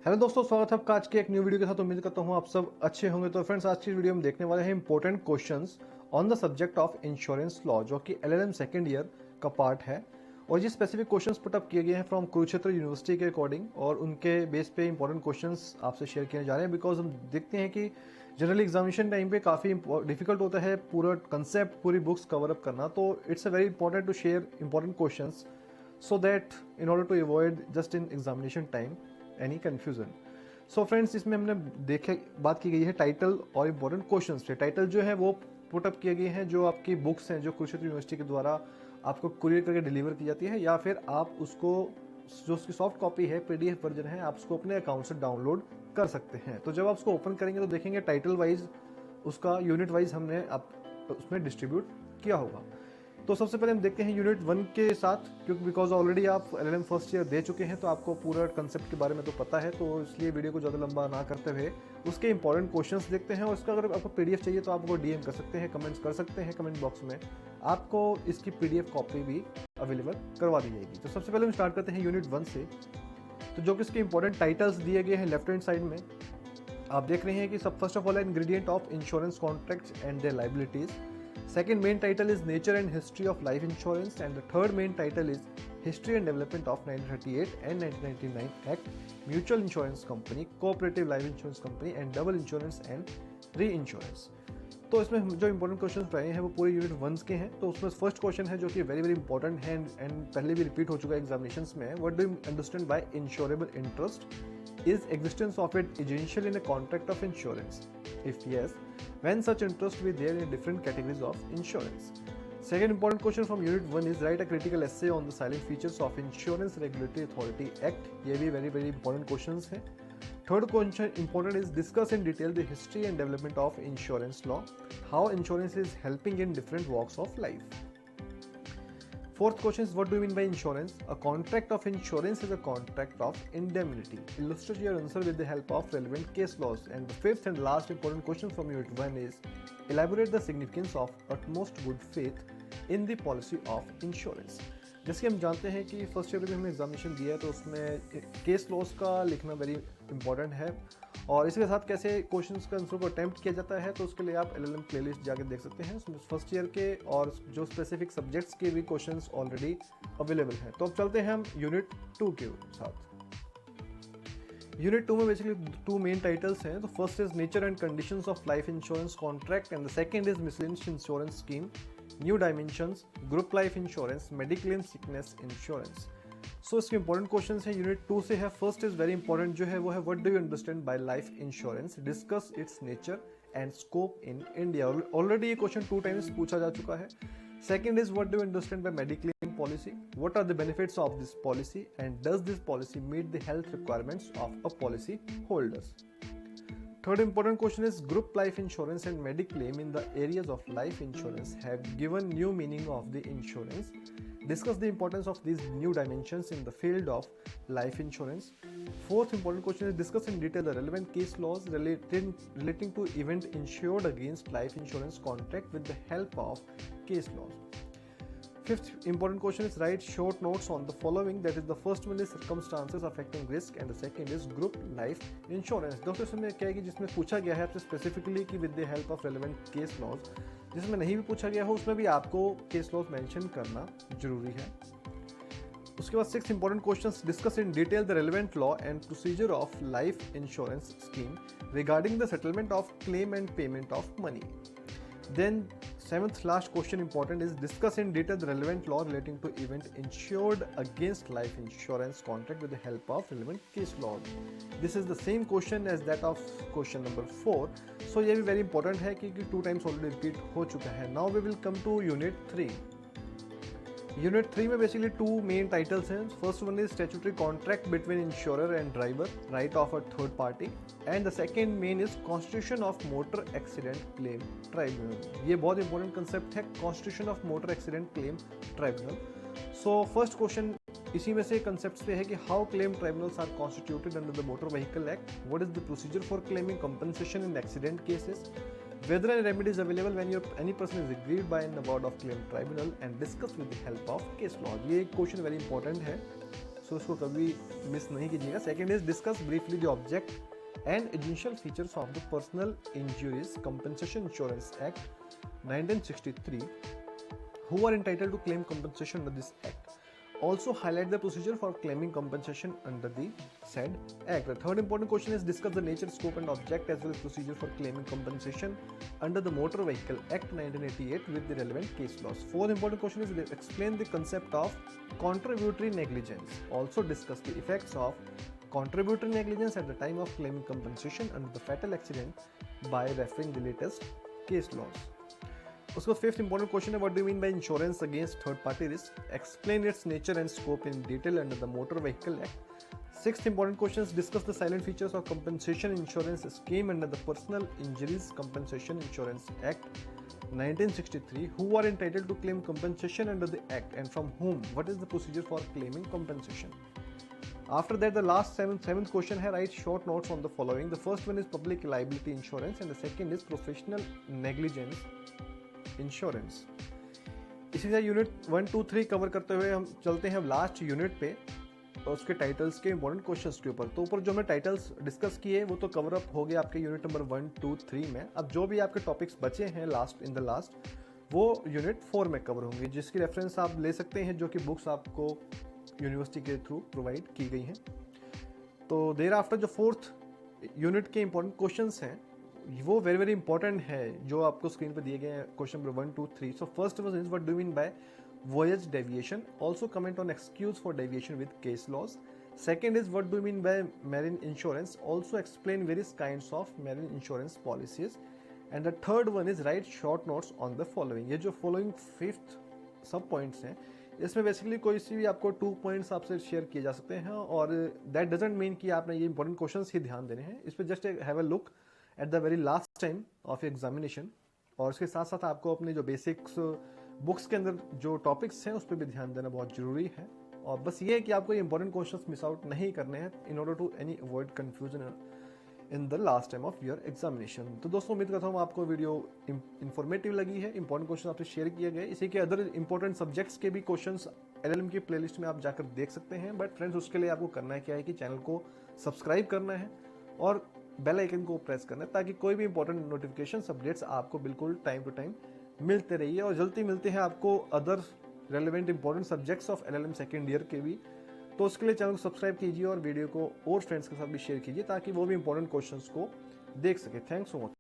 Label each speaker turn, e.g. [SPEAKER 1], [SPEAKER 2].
[SPEAKER 1] Hello दोस्तों, स्वागत है आपका आज के एक न्यू वीडियो के साथ। उम्मीद करता हूँ आप सब अच्छे होंगे। तो फ्रेंड्स, आज की वीडियो में देखने वाले हैं important questions on the subject of insurance law, जो कि एलएलएम सेकंड ईयर का पार्ट है। और ये स्पेसिफिक क्वेश्चंस पुट अप किए गए हैं फ्रॉम कुरुक्षेत्र यूनिवर्सिटी के अकॉर्डिंग, और उनके बेस पे इंपॉर्टेंट क्वेश्चंस आपसे शेयर किए जा रहे हैं। बिकॉज हम देखते हैं कि जनरली एग्जामिनेशन टाइम पे काफ़ी डिफिकल्ट होता है पूरा कंसेप्ट, पूरी बुक्स कवर अप करना। तो it's a very important to share important questions so that in order to avoid just in examination time any confusion. So friends, इसमें हमने देखे बात की गई है टाइटल और इम्पोर्टेंट क्वेश्चंस पे। टाइटल जो है वो पुट अप किए गए हैं जो आपकी बुक्स हैं, जो कुरुक्षेत्र यूनिवर्सिटी के द्वारा आपको कुरियर करके डिलीवर की जाती है, या फिर आप उसको जो उसकी सॉफ्ट कॉपी है, पीडीएफ वर्जन है, आप उसको अपने अकाउंट से डाउनलोड कर सकते हैं। तो जब आप उसको ओपन करेंगे तो देखेंगे टाइटल वाइज उसका यूनिट वाइज हमने आप उसमें डिस्ट्रीब्यूट किया होगा। तो सबसे पहले हम देखते हैं यूनिट 1 के साथ, क्योंकि बिकॉज ऑलरेडी आप एलएलएम फर्स्ट ईयर दे चुके हैं तो आपको पूरा कंसेप्ट के बारे में तो पता है। तो इसलिए वीडियो को ज़्यादा लंबा ना करते हुए उसके इंपॉर्टेंट क्वेश्चंस देखते हैं। और इसका अगर आपको पीडीएफ चाहिए तो आपको डीएम कर सकते हैं, कमेंट्स कर सकते हैं कमेंट बॉक्स में, आपको इसकी पीडीएफ कॉपी भी अवेलेबल करवा दी जाएगी। तो सबसे पहले हम स्टार्ट करते हैं यूनिट 1 से। तो जो कि इसके इंपॉर्टेंट टाइटल्स दिए गए हैं लेफ्ट हैंड साइड में, आप देख रहे हैं कि सब first of all ingredient of insurance contracts and their liabilities. Second main title is Nature and History of Life Insurance, and the third main title is History and Development of 1938 and 1999 Act, Mutual Insurance Company, Cooperative Life Insurance Company and Double Insurance and Reinsurance। तो इसमें जो important question रहे हैं वो पूरे unit 1 के हैं। तो उसमें फर्स्ट क्वेश्चन है जो कि वेरी वेरी इंपॉर्टेंट है एंड पहले भी रिपीट हो चुका है एग्जामिनेशंस में। What do you understand bye insurable interest? Is existence of it essential in a contract of insurance? If yes, when such interest will be there in different categories of insurance? Second important question from unit 1 is write a critical essay on the silent features of Insurance Regulatory Authority Act. ये भी very very important questions हैं। Third question important is discuss in detail the history and development of insurance law, how insurance is helping in different walks of life. Fourth question is what do you mean by insurance? A contract of insurance is a contract of indemnity. Illustrate your answer with the help of relevant case laws. And the fifth and last important question from unit 1 is elaborate the significance of utmost good faith in the policy of insurance. जैसे कि हम जानते हैं कि first year में हमने examination दिया है तो उसमें केस लॉज का लिखना वेरी इंपॉर्टेंट है। और इसके साथ कैसे क्वेश्चंस का आंसर को अटेम्प्ट किया जाता है तो उसके लिए आप एलएलएम प्लेलिस्ट जाकर देख सकते हैं। उसमें फर्स्ट ईयर के और जो स्पेसिफिक सब्जेक्ट्स के भी क्वेश्चंस ऑलरेडी अवेलेबल हैं। तो अब चलते हैं हम यूनिट 2 के साथ। यूनिट 2 में बेसिकली 2 मेन टाइटल्स हैं। तो first is nature and conditions of life insurance contract and the second is miscellaneous insurance scheme, new dimensions, group life insurance, mediclaim sickness insurance. So इसके इंपॉर्टेंट क्वेश्चन है unit 2 से है। First is very important जो है वो है what do you understand by life insurance, discuss its nature and scope in India. Already ये क्वेश्चन 2 टाइम्स पूछा जा चुका है। Second is what do you understand by mediclaim policy, what are the benefits of this policy and does this policy meet the health requirements of a policy holders. Third important question is group life insurance and mediclaim in the areas of life insurance have given new meaning of the insurance. Discuss the importance of these new dimensions in the field of life insurance. Fourth important question is discuss in detail the relevant case laws relating to event insured against life insurance contract with the help of case laws. Fifth important question is write short notes on the following, that is the first one is circumstances affecting risk and the second is group life insurance। दोस्तों इसमें क्या है कि जिसमें पूछा गया है आपसे स्पेसिफिकली कि with the help of relevant case laws, जिसमें नहीं भी पूछा गया हो उसमें भी आपको केस लॉज मेंशन करना जरूरी है। उसके बाद 6 important questions discuss in detail the relevant law and procedure of life insurance scheme regarding the settlement of claim and payment of money. Then 7th last question important is discuss in detail the relevant law relating to event insured against life insurance contract with the help of relevant case law. This is the same question as that of question number 4. So ये भी very important है क्योंकि 2 times already repeat हो चुका है। Now we will come to unit 3. Unit 3 में basically 2 main titles हैं। First one is statutory contract between insurer and driver, right of a third party, and the second main is constitution of motor accident claim tribunal. ये बहुत important concept है, constitution of motor accident claim tribunal. So first question इसी में से concept पे है कि how claim tribunals are constituted under the motor vehicle act, what is the procedure for claiming compensation in accident cases, whether any remedy is available when any person is aggrieved by an award of claim tribunal, and discuss with the help of case law। ये question very important है। सो उसको कभी miss नहीं कीजिएगा। Second is discuss briefly the object and essential features of the personal injuries compensation insurance act 1963 who are entitled to claim compensation under this act. Also highlight the procedure for claiming compensation under the said act. The third important question is discuss the nature, scope and object as well as procedure for claiming compensation under the Motor Vehicle Act 1988 with the relevant case laws. Fourth important question is explain the concept of contributory negligence. Also discuss the effects of contributory negligence at the time of claiming compensation under the fatal accident by referring the latest case laws. उसका fifth important question है what do mean by insurance against third party risk, explain it's nature and scope in detail under the motor vehicle act. Sixth important question, discuss the salient features of compensation insurance scheme under the personal injuries compensation insurance act 1963 who are entitled to claim compensation under the act and from whom, what is the procedure for claiming compensation. After that, the last seventh question है, write short notes on the following. The first one is public liability insurance and the second is professional negligence insurance. इसी तरह unit 1, 2, 3 cover करते हुए हम चलते हैं last unit पे और उसके टाइटल्स के इंपॉर्टेंट क्वेश्चंस के ऊपर। तो ऊपर जो हमने टाइटल्स डिस्कस किए वो तो कवर अप हो गया आपके यूनिट नंबर 1, 2, 3 में। अब जो भी आपके टॉपिक्स बचे हैं लास्ट वो यूनिट 4 में कवर होंगे, जिसकी रेफरेंस आप ले सकते हैं जो कि बुक्स आपको यूनिवर्सिटी के थ्रू प्रोवाइड की गई हैं। तो देर आफ्टर जो फोर्थ यूनिट के इंपॉर्टेंट क्वेश्चंस हैं वो वेरी वेरी इंपॉर्टेंट है जो आपको स्क्रीन पर दिए गए हैं। Question number 1, 2, 3। So first one is what do mean by voyage deviation, also comment on excuse for deviation with case laws. Second is what do mean by marine insurance, also explain various kinds of marine insurance policies. And the third one is write short notes on the following. ये जो following fifth सब points हैं इसमें basically कोई सी भी आपको 2 points आपसे share किए जा सकते हैं और दैट डजंट मीन कि आपने ये इंपॉर्टेंट क्वेश्चंस ही ध्यान देने हैं। इस पर just have a look at the very last time of examination और उसके साथ साथ आपको अपने जो बेसिक्स बुक्स के अंदर जो टॉपिक्स हैं उस पर भी ध्यान देना बहुत जरूरी है। और बस ये है कि आपको ये इंपॉर्टेंट क्वेश्चंस मिस आउट नहीं करने हैं in order to any avoid confusion in the last time of your examination. तो दोस्तों उम्मीद करता हूँ आपको वीडियो इंफॉर्मेटिव लगी है, इंपॉर्टेंट क्वेश्चन आपसे शेयर किए गए। इसी के अदर इंपॉर्टेंट सब्जेक्ट्स के भी क्वेश्चंस एलएलएम की प्लेलिस्ट में आप जाकर देख सकते हैं। बट फ्रेंड्स उसके लिए आपको करना है क्या है कि चैनल को सब्सक्राइब करना है और बेल आइकन को प्रेस करना है ताकि कोई भी इंपॉर्टेंट नोटिफिकेशन अपडेट्स आपको बिल्कुल टाइम टू टाइम मिलते रहिए। और जल्दी मिलते हैं आपको other relevant important subjects of LLM second year के भी। तो उसके लिए चैनल को सब्सक्राइब कीजिए और वीडियो को और फ्रेंड्स के साथ भी शेयर कीजिए ताकि वो भी इंपॉर्टेंट क्वेश्चंस को देख सके। Thanks so much.